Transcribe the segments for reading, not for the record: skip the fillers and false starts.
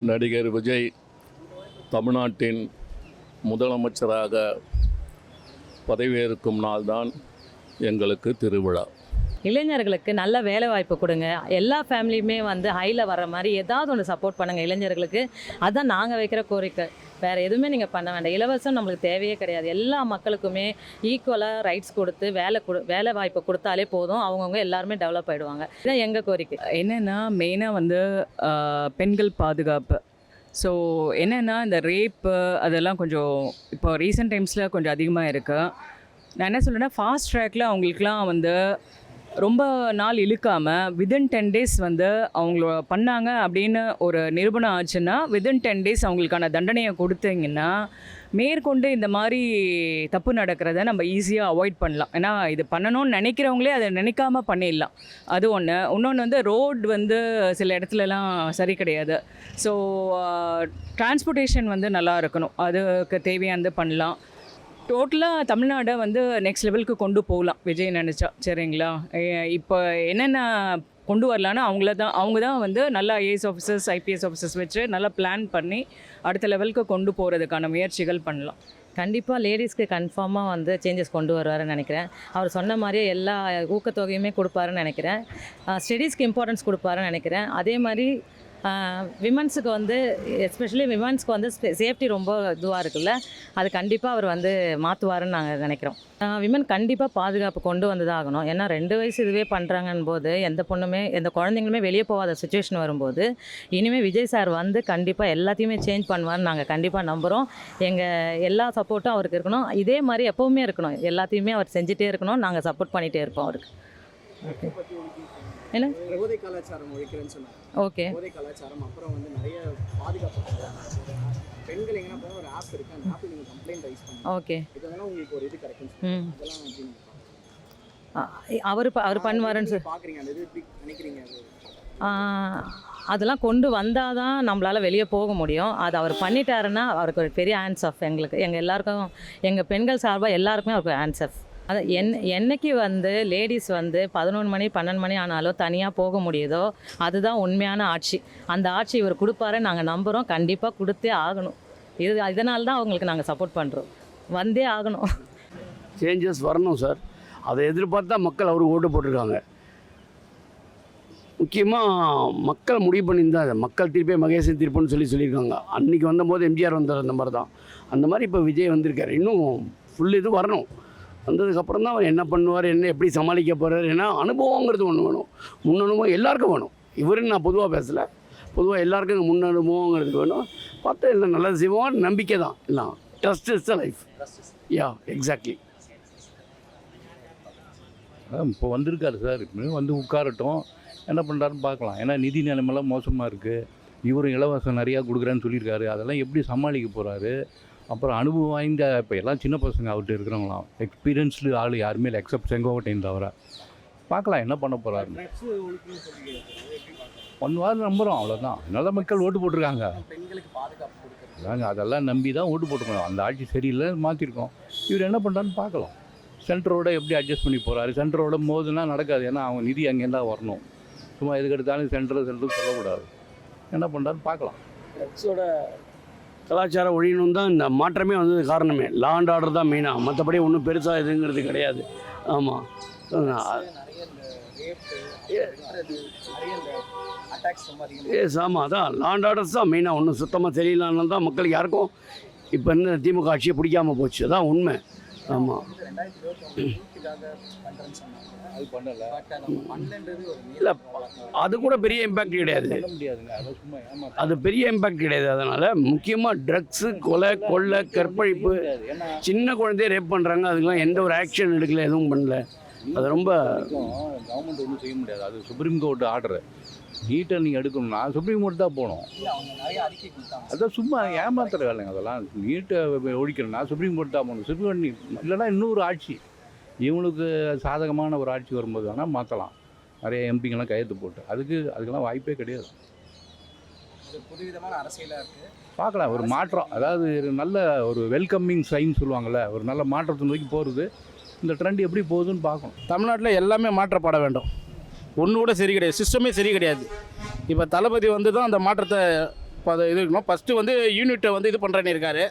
நடிகர் விஜய் தமிழ்நாட்டின் முதலமைச்சராக பதவியேற்கும் நாள்தான் எங்களுக்கு திருவிழா. இளைஞர்களுக்கு நல்ல வேலை வாய்ப்பு கொடுங்க. எல்லா ஃபேமிலியுமே ஹையில் வர மாதிரி ஏதாவது ஒன்று சப்போர்ட் பண்ணுங்கள் இளைஞர்களுக்கு. அதுதான் நாங்கள் வைக்கிற கோரிக்கை. வேறு எதுவுமே நீங்கள் பண்ண வேண்டாம். இலவசம் நம்மளுக்கு தேவையே கிடையாது. எல்லா மக்களுக்குமே ஈக்குவலாக ரைட்ஸ் கொடுத்து வேலை வாய்ப்பு கொடுத்தாலே போதும். அவங்கவுங்க எல்லாருமே டெவலப் ஆகிடுவாங்க. இதுதான் எங்கள் கோரிக்கை. என்னென்னா மெயினாக பெண்கள் பாதுகாப்பு. ஸோ என்னென்னா இந்த ரேப்பு அதெல்லாம் கொஞ்சம் இப்போ ரீசெண்ட் டைம்ஸில் கொஞ்சம் அதிகமாக இருக்குது. நான் என்ன சொல்கிறேன்னா, ஃபாஸ்ட் ட்ராக்கில் அவங்களுக்குலாம் ரொம்ப நாள் இழுக்காமல் வித்தின் 10 days அவங்கள பண்ணாங்க அப்படின்னு ஒரு நிரூபணம் ஆச்சுன்னா வித்தின் 10 days அவங்களுக்கான தண்டனையை கொடுத்தீங்கன்னா மேற்கொண்டு இந்த மாதிரி தப்பு நடக்கிறத நம்ம ஈஸியாக அவாய்ட் பண்ணலாம். ஏன்னா இது பண்ணணும்னு நினைக்கிறவங்களே அதை நினைக்காம பண்ணிடலாம். அது ஒன்று. இன்னொன்று ரோடு சில இடத்துலலாம் சரி கிடையாது. ஸோ டிரான்ஸ்போர்ட்டேஷன் நல்லா இருக்கணும். அதுக்கு தேவையானது பண்ணலாம். டோட்டலாக தமிழ்நாடை நெக்ஸ்ட் லெவலுக்கு கொண்டு போகலாம் விஜய் நினச்சா. சரிங்களா? இப்போ என்னென்ன கொண்டு வரலான்னா அவங்க தான் நல்லா ஐஏஎஸ் ஆஃபீஸர்ஸ் ஐபிஎஸ் ஆஃபீஸர்ஸ் வச்சு நல்லா பிளான் பண்ணி அடுத்த லெவலுக்கு கொண்டு போகிறதுக்கான முயற்சிகள் பண்ணலாம். கண்டிப்பாக லேடிஸ்க்கு கன்ஃபார்மாக சேஞ்சஸ் கொண்டு வருவாருன்னு நினைக்கிறேன். அவர் சொன்ன மாதிரியே எல்லா ஊக்கத்தொகையுமே கொடுப்பாருன்னு நினைக்கிறேன். ஸ்டடீஸ்க்கு இம்பார்ட்டன்ஸ் கொடுப்பாருன்னு நினைக்கிறேன். அதே மாதிரி விமன்ஸுக்கு எஸ்பெஷலி விமன்ஸ்க்கு சேஃப்டி ரொம்ப இதுவாக இருக்குல்ல, அது கண்டிப்பாக அவர் மாற்றுவாருன்னு நாங்கள் நினைக்கிறோம். விமன் கண்டிப்பாக பாதுகாப்பு கொண்டு தான் ஆகணும். ஏன்னா 2 வயசு இதுவே பண்ணுறாங்கன்னு போது எந்த பொண்ணுமே எந்த குழந்தைங்களுமே வெளியே போகாத சுச்சுவேஷன் வரும்போது இனிமேல் விஜய் சார் கண்டிப்பாக எல்லாத்தையுமே சேஞ்ச் பண்ணுவார்னு நாங்கள் கண்டிப்பாக நம்புகிறோம். எங்கள் எல்லா சப்போர்ட்டும் அவருக்கு இருக்கணும். இதே மாதிரி எப்போவுமே இருக்கணும். எல்லாத்தையுமே அவர் செஞ்சுட்டே இருக்கணும். நாங்கள் சப்போர்ட் பண்ணிகிட்டே இருப்போம் அவருக்கு. என்ன போதை கலாச்சாரம் ஒழிக்கிறேன்னு சொன்னாங்க. ஓகே, போதை கலாச்சாரம் அப்புறம் நிறைய பாதுகாப்பு பெண்கள் எங்கன்னா போய் ஒரு ஆப் இருக்கு. அந்த ஆப்பில் நீங்கள் கம்ப்ளைண்ட் ரைஸ் பண்ணுங்க. ஓகே, இதெல்லாம் உங்களுக்கு ஒரு இது கிடைக்கும். அதெல்லாம் அவர் பண்ணுவாருன்னு பார்க்குறீங்க. அந்த இது எப்படி நினைக்கிறீங்க? அதெல்லாம் கொண்டு வந்தால் தான் நம்மளால் வெளியே போக முடியும். அது அவர் பண்ணிட்டாருன்னா அவருக்கு ஒரு பெரிய ஹேண்ட்ஸ் ஆஃப். எங்கள் எல்லாருக்கும், எங்கள் பெண்கள் சார்பாக எல்லாருக்குமே அவருக்கு ஹேண்ட்ஸ் ஆஃப். அது என்னைக்கு லேடிஸ் 11 மணி 12 மணி ஆனாலும் தனியாக போக முடியுதோ அதுதான் உண்மையான ஆட்சி. அந்த ஆட்சி இவர் கொடுப்பாருன்னு நாங்கள் நம்புகிறோம். கண்டிப்பாக கொடுத்தே ஆகணும். இதனால தான் அவங்களுக்கு நாங்கள் சப்போர்ட் பண்ணுறோம். வந்தே ஆகணும். சேஞ்சஸ் வரணும் சார். அதை எதிர்பார்த்து தான் மக்கள் அவருக்கு ஓட்டு போட்டிருக்காங்க. முக்கியமாக மக்கள் முடிவு பண்ணியிருந்தா மக்கள் தீர்ப்பே மகேசன் தீர்ப்புன்னு சொல்லியிருக்காங்க. அன்றைக்கி வந்தபோது எம்ஜிஆர் வந்தார். அந்த மாதிரி தான் அந்த மாதிரி இப்போ விஜய் வந்திருக்காரு. இன்னும் ஃபுல் இது வரணும். வந்ததுக்கப்புறம் தான் அவர் என்ன பண்ணுவார், என்ன எப்படி சமாளிக்க போகிறார். ஏன்னா அனுபவங்கிறது ஒன்று வேணும். முன் அனுபவம் எல்லாருக்கும் வேணும். இவருன்னு நான் பொதுவாக பேசலை. பொதுவாக எல்லாருக்கும் முன் அனுபவங்கிறது வேணும். பார்த்தா எல்லாம் நல்லது செய்வோம். நம்பிக்கை தான் எல்லாம். Trust is the life. Yeah, exactly. இப்போ வந்திருக்காரு சார். இப்போ உட்காரட்டும், என்ன பண்ணுறாருன்னு பார்க்கலாம். ஏன்னா நிதி நிலைமைலாம் மோசமாக இருக்குது. இவரும் இலவசம் நிறையா கொடுக்குறேன்னு சொல்லியிருக்காரு. அதெல்லாம் எப்படி சமாளிக்க போகிறாரு. அப்புறம் அனுபவம் வாய்ந்த இப்போ எல்லாம் சின்ன பசங்க அவர்கிட்ட இருக்கிறவங்களாம். எக்ஸ்பீரியன்ஸ்டு ஆள் யாருமே இல்லை எக்ஸப்ட் செங்கோட்டையும் தவிர. பார்க்கலாம் என்ன பண்ண போகிறாரு. 1 வாரம் நம்புகிறோம், அவ்வளோதான். நல்ல மக்கள் ஓட்டு போட்டிருக்காங்க. பெண்களுக்கு பாதுகாப்பு கொடுக்குறது நாங்கள் அதெல்லாம் நம்பி தான் ஓட்டு போட்டுக்கணும். அந்த ஆட்சி சரியில்லை, மாற்றிருக்கோம். இவர் என்ன பண்ணுறான்னு பார்க்கலாம். சென்டரோட எப்படி அட்ஜஸ்ட் பண்ணி போகிறாரு. சென்டரோட மோதுனா நடக்காது. ஏன்னா அவங்க நிதி அங்கேருந்தா வரணும். சும்மா எதுக்கு எடுத்தாலும் சென்டர் சொல்லக்கூடாது. என்ன பண்ணுறான்னு பார்க்கலாம். ட்ரக்ஸோட கலாச்சாரம் ஒழியணும் தான் இந்த மாற்றமே காரணமே. லா அண்ட் ஆர்டர் தான் மெயினாக. மற்றபடி ஒன்றும் பெருசாக இதுங்கிறது கிடையாது. ஆமாம். எஸ், ஆமாம். அதான் லா அண்ட் ஆர்டர்ஸ் தான் மெயினாக. ஒன்றும் சுத்தமாக சரியில்லாமல் தான் மக்களுக்கு யாருக்கும் இப்போ இந்த திமுக ஆட்சியை பிடிக்காமல் போச்சு. அதான் உண்மை. ஆமாம். இல்லை, அது கூட பெரிய இம்பேக்ட் கிடையாது. அது பெரிய இம்பேக்ட் கிடையாது. அதனால் முக்கியமாக ட்ரக்ஸு, கொள்ளை, கற்பழிப்பு, சின்ன குழந்தைய ரேப் பண்ணுறாங்க. அதுக்கெல்லாம் எந்த ஒரு ஆக்ஷன் எடுக்கல, எதுவும் பண்ணல. அது ரொம்ப கவர்மெண்ட் ஒன்றும் செய்ய முடியாது. அது சுப்ரீம் கோர்ட் ஆர்டரு. நீட்டை நீங்கள் எடுக்கணும்னா சுப்ரீம் கோர்ட் தான் போகணும். அதான் சும்மா ஏமாத்துற வேலைங்க. அதெல்லாம் நீட்டை ஒழிக்கணும்னா சுப்ரீம் கோர்ட் தான் போகணும். சுப்ரீம் கோர்ட் இல்லைன்னா இன்னொரு ஆட்சி, இவனுக்கு சாதகமான ஒரு ஆட்சி வரும்போது வேணால் மாற்றலாம். நிறைய எம்பிங்கெல்லாம் கையெழுத்து போட்டு அதுக்கெல்லாம் வாய்ப்பே கிடையாது. புதுவிதமான அரசியலாக இருக்குது. பார்க்கலாம் ஒரு மாற்றம். அதாவது நல்ல ஒரு வெல்கம்மிங் சைன் சொல்லுவாங்கள்ல, ஒரு நல்ல மாற்றத்தை நோக்கி போகிறது. இந்த ட்ரெண்ட் எப்படி போகுதுன்னு பார்க்கணும். தமிழ்நாட்டில் எல்லாமே மாற்றப்பட வேண்டும். ஒன்று கூட சரி கிடையாது. சிஸ்டமே சரி கிடையாது. இப்போ தளபதி தான் அந்த மாற்றத்தை இது இருக்கணும். ஃபஸ்ட்டு வந்து யூனிட்டை வந்து இது பண்ணுறேன்னு இருக்காரு.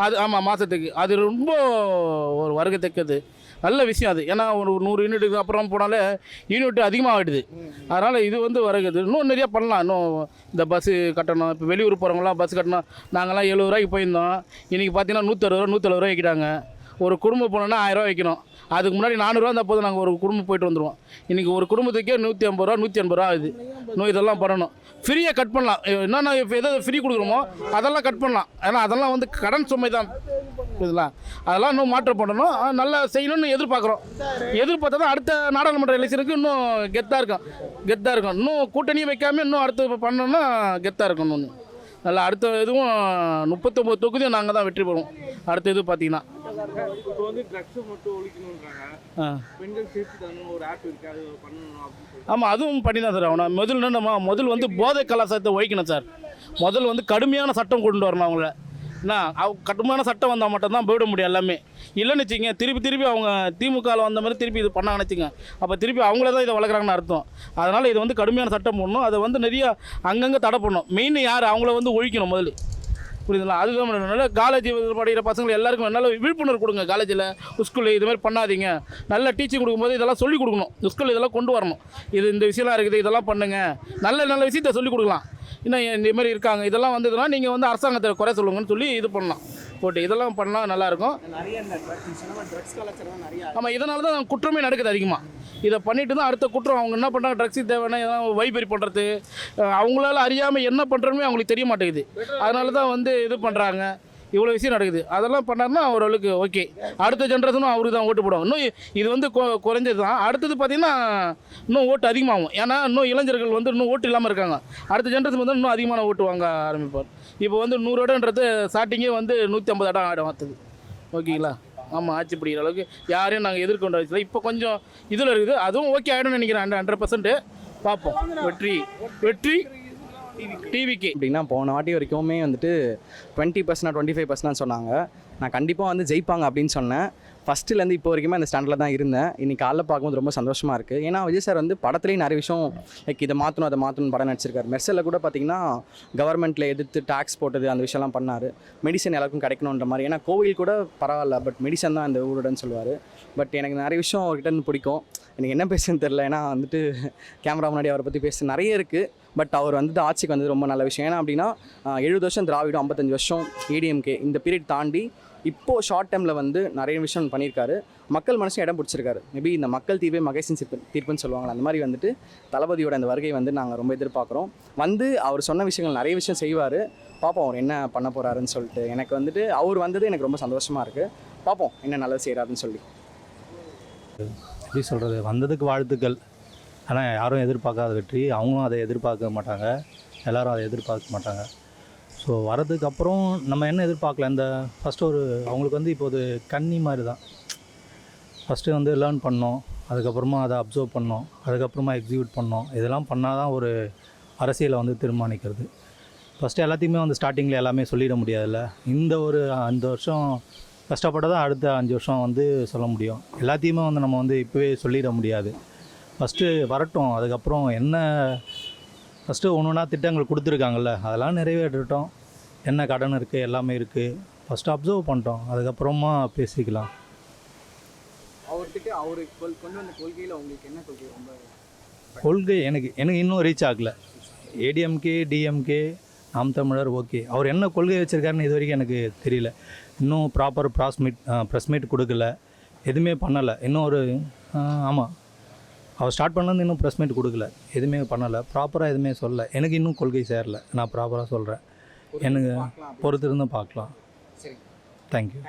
அது ஆமாம், மாதத்துக்கு அது ரொம்ப ஒரு வருகத்தக்கது நல்ல விஷயம் அது. ஏன்னா ஒரு 100 யூனிட்டுக்கு அப்புறம் போனாலே யூனிட் அதிகமாகிடுது. அதனால் இது வந்து வருகுது. இன்னும் நிறையா பண்ணலாம். இன்னும் இந்த பஸ்ஸு கட்டணும். இப்போ வெளியூர் போகிறவங்களாம் பஸ் கட்டணும். நாங்கள்லாம் 70 ரூபாய்க்கு போயிருந்தோம். இன்றைக்கி பார்த்தீங்கன்னா 160 ரூபா 170 ரூபா வைக்கிறாங்க. ஒரு குடும்பம் போனோன்னா 1000 ரூபா வைக்கணும். அதுக்கு முன்னாடி 400 ரூபா இருந்தால் போதும், நாங்கள் ஒரு குடும்பம் போயிட்டு வந்துடுவோம். இன்றைக்கி ஒரு குடும்பத்துக்கே 150 ரூபா 180 ரூபா ஆகுது. இன்னும் இதெல்லாம் பண்ணணும். ஃப்ரீயாக கட் பண்ணலாம். என்னென்ன இப்போ எதாவது ஃப்ரீ கொடுக்குறோமோ அதெல்லாம் கட் பண்ணலாம். ஏன்னா அதெல்லாம் வந்து கடன் சுமை தான் இதெல்லாம். அதெல்லாம் இன்னும் மாற்றம் பண்ணணும். நல்லா செய்யணும்னு எதிர்பார்த்தா தான் அடுத்த நாடாளுமன்ற எலெக்ஷனுக்கு இன்னும் கெத்தாக இருக்கும். இன்னும் கூட்டணியும் வைக்காமல் இன்னும் அடுத்து பண்ணோம்னா கெத்தாக இருக்கும். இன்னொன்று நல்லா அடுத்த இதுவும் 39 தொகுதியும் நாங்கள் தான் வெற்றி பெறுவோம். அடுத்த இது பார்த்தீங்கன்னா இப்போ வந்து ட்ரக்ஸை மட்டும் ஒழிக்கணுன்றாங்க. பெண்கள் சேஃப்டி தரணும் ஒரு ஆப் இருக்குது, அது பண்ணணும் அப்படின்னு சொல்லி. ஆமாம், அதுவும் பண்ணி தான் சார் ஆகணும். முதல் வந்து போதை கலாச்சாரத்தை ஒழிக்கணும் சார். முதல் வந்து கடுமையான சட்டம் கொண்டு வரணும். அவங்கள என்ன கடுமையான சட்டம் வந்தால் மட்டும்தான் போயிட முடியும் எல்லாமே. இல்லைன்னு வச்சுங்க திருப்பி அவங்க திமுகவில் வந்த மாதிரி திருப்பி இது பண்ணாங்கன்னு வச்சுங்க, அப்போ திருப்பி அவங்களே தான் இதை வளர்க்குறாங்கன்னு அர்த்தம். அதனால் இது வந்து கடுமையான சட்டம் போடணும். அதை வந்து நிறையா அங்கங்கே தடை பண்ணணும். மெயின் யார் அவங்கள வந்து ஒழிக்கணும் முதல்ல. புரியுதுங்களா? அதுதான் நல்ல காலேஜ் படிக்கிற பசங்களுக்கு எல்லாருக்கும் நல்ல விழிப்புணர்வு கொடுங்க. காலேஜில் ஸ்கூலில் இது மாதிரி பண்ணாதீங்க. நல்ல டீச்சிங் கொடுக்கும்போது இதெல்லாம் சொல்லிக் கொடுக்கணும். ஸ்கூலில் இதெல்லாம் கொண்டு வரணும். இந்த விஷயம்லாம் இருக்குது, இதெல்லாம் பண்ணுங்கள், நல்ல விஷயத்தை சொல்லிக் கொடுக்கலாம். இன்னும் இந்த மாதிரி இருக்காங்க, இதெல்லாம் வந்ததுன்னா நீங்கள் வந்து அரசாங்கத்தை குறை சொல்லுங்கன்னு சொல்லி இது பண்ணலாம். போட்டு இதெல்லாம் பண்ணால் நல்லாயிருக்கும். நிறைய இந்த ட்ரக்ஸ் கலாச்சாரம் நிறைய. ஆமாம், இதனால தான் குற்றமே நடக்குது அதிகமாக. இதை பண்ணிட்டு தான் அடுத்த குற்றம். அவங்க என்ன பண்ணுறாங்க, ட்ரக்ஸுக்கு தேவையான எதாவது வைபரி பண்ணுறது, அவங்களால அறியாமல் என்ன பண்ணுறோமே அவங்களுக்கு தெரிய மாட்டேங்குது. அதனால தான் வந்து இது பண்ணுறாங்க. இவ்வளோ விஷயம் நடக்குது. அதெல்லாம் பண்ணாருன்னா ஓரளவுக்கு ஓகே. அடுத்த ஜென்ரேஷனும் அவருக்கு தான் ஓட்டு போடுவாங்க. இன்னும் இது வந்து குறைஞ்சது தான். அடுத்தது பார்த்திங்கன்னா இன்னும் ஓட்டு அதிகமாகும். ஏன்னா இன்னும் இளைஞர்கள் வந்து இன்னும் ஓட்டு இல்லாமல் இருக்காங்க. அடுத்த ஜென்ரேஷன் வந்து இன்னும் அதிகமான ஓட்டு வாங்க ஆரம்பிப்பார். இப்போ வந்து 100 இடம்ன்றது ஸ்டார்டிங்கே வந்து 150 இடம் ஆகிடும் ஆற்றுது. ஓகேங்களா? ஆமாம், ஆட்சி பிடிக்கிற அளவுக்கு யாரையும் நாங்கள் எதிர்கொண்ட வயசில் இப்போ கொஞ்சம் இதில் இருக்குது. அதுவும் ஓகே ஆகிடும்னு நினைக்கிறேன். 100% பார்ப்போம். வெற்றி டிவிக்கு. அப்படின்னா போன வாட்டி வரைக்குமே வந்துட்டு 20% 25% சொன்னாங்க. நான் கண்டிப்பாக வந்து ஜெயிப்பாங்க அப்படின்னு சொன்னேன். ஃபஸ்ட்டுலேருந்து இப்போ வரைக்குமே அந்த ஸ்டாண்டில் தான் இருந்தேன். இன்றைக்கி காலைல பார்க்கும்போது ரொம்ப சந்தோஷமாக இருக்குது. ஏன்னா விஜய் சார் வந்து படத்துலேயும் நிறைய விஷயம் லைக் இதை மாற்றணும் அதை மாற்றணும் படம் நடிச்சிருக்காரு. மெர்சலில் கூட பார்த்திங்கன்னா கவர்மெண்ட்டில் எதிர்த்து டேக்ஸ் போட்டது அந்த விஷயம்லாம் பண்ணார். மெடிசன் எல்லாருக்கும் கிடைக்கணுன்ற மாதிரி. ஏன்னா கோவில் கூட பரவாயில்ல, பட் மெடிசன் தான் இந்த ஊருடன் சொல்லுவார். பட் எனக்கு நிறைய விஷயம் அவர்கிட்ட பிடிக்கும். எனக்கு என்ன பேசுன்னு தெரில. ஏன்னா வந்துட்டு கேமரா முன்னாடி அவரை பற்றி பேச நிறைய இருக்குது. பட் அவர் வந்துட்டு ஆட்சிக்கு வந்தது ரொம்ப நல்ல விஷயம். ஏன்னா அப்படின்னா 70 வருஷம் திராவிடம், 55 வருஷம் ஏடிஎம்கே, இந்த பீரியட் தாண்டி இப்போது ஷார்ட் டைமில் வந்து நிறைய விஷயம் பண்ணியிருக்காரு. மக்கள் மனசும் இடம் பிடிச்சிருக்காரு. மேபி இந்த மக்கள் தீர்வே மகேசன் தீர்ப்புன்னு சொல்லுவாங்க. அந்த மாதிரி வந்துட்டு தளபதியோட அந்த வருகை வந்து நாங்கள் ரொம்ப எதிர்பார்க்குறோம். வந்து அவர் சொன்ன விஷயங்கள் நிறைய விஷயம் செய்வார். பார்ப்போம் அவர் என்ன பண்ண போகிறாருன்னு சொல்லிட்டு. எனக்கு வந்துட்டு அவர் வந்தது எனக்கு ரொம்ப சந்தோஷமாக இருக்குது. பார்ப்போம் என்ன நல்லது செய்கிறாருன்னு சொல்லி. எப்படி சொல்கிறது, வந்ததுக்கு வாழ்த்துக்கள். ஆனால் யாரும் எதிர்பார்க்காத வெற்றி. அவங்களும் அதை எதிர்பார்க்க மாட்டாங்க, எல்லோரும் அதை எதிர்பார்க்க மாட்டாங்க. ஸோ வரதுக்கு அப்புறம் நம்ம என்ன எதிர்பார்க்கல. இந்த ஃபஸ்ட்டு அவங்களுக்கு வந்து இப்போது கன்னி மாதிரி தான். ஃபஸ்ட்டு வந்து லேர்ன் பண்ணோம், அதுக்கப்புறமா அதை அப்சர்வ் பண்ணோம், அதுக்கப்புறமா எக்ஸிக்யூட் பண்ணோம். இதெல்லாம் பண்ணால் தான் ஒரு அரசியலை வந்து தீர்மானிக்கிறது. ஃபஸ்ட்டு எல்லாத்தையுமே வந்து ஸ்டார்டிங்கில் எல்லாமே சொல்லிட முடியாதுல்ல. இந்த ஒரு 5 வருஷம் கஷ்டப்பட்டு தான் அடுத்த 5 வருஷம் வந்து சொல்ல முடியும். எல்லாத்தையுமே வந்து நம்ம வந்து இப்போவே சொல்லிட முடியாது. ஃபஸ்ட்டு வரட்டும், அதுக்கப்புறம் என்ன ஃபஸ்ட்டு ஒன்றா திட்டங்கள் கொடுத்துருக்காங்கல்ல, அதெல்லாம் நிறைவேற்றட்டும். என்ன கடன் இருக்குது எல்லாமே இருக்குது, ஃபஸ்ட்டு அப்சர்வ் பண்ணிட்டோம், அதுக்கப்புறமா பேசிக்கலாம். அவர்கிட்ட அவர் கொண்டு வந்த கொள்கையில் உங்களுக்கு என்ன கொள்கை ரொம்ப கொள்கை எனக்கு இன்னும் ரீச் ஆகலை. ஏடிஎம்கே டிஎம்கே நாம் தமிழர் ஓகே, அவர் என்ன கொள்கை வச்சுருக்காருன்னு இது வரைக்கும் எனக்கு தெரியல. இன்னும் ப்ராப்பர் ப்ரெஸ் மீட் கொடுக்கல, எதுவுமே பண்ணலை. இன்னும் ஆமாம், அவர் ஸ்டார்ட் பண்ணது இன்னும் ப்ரெஸ் மீட் கொடுக்கல, எதுவுமே பண்ணலை, ப்ராப்பராக எதுவுமே சொல்லலை. எனக்கு இன்னும் கொள்கை சேரலை. நான் ப்ராப்பராக சொல்கிறேன். எனக்கு பொறுத்திருந்து பார்க்கலாம். சரி, தேங்க்யூ.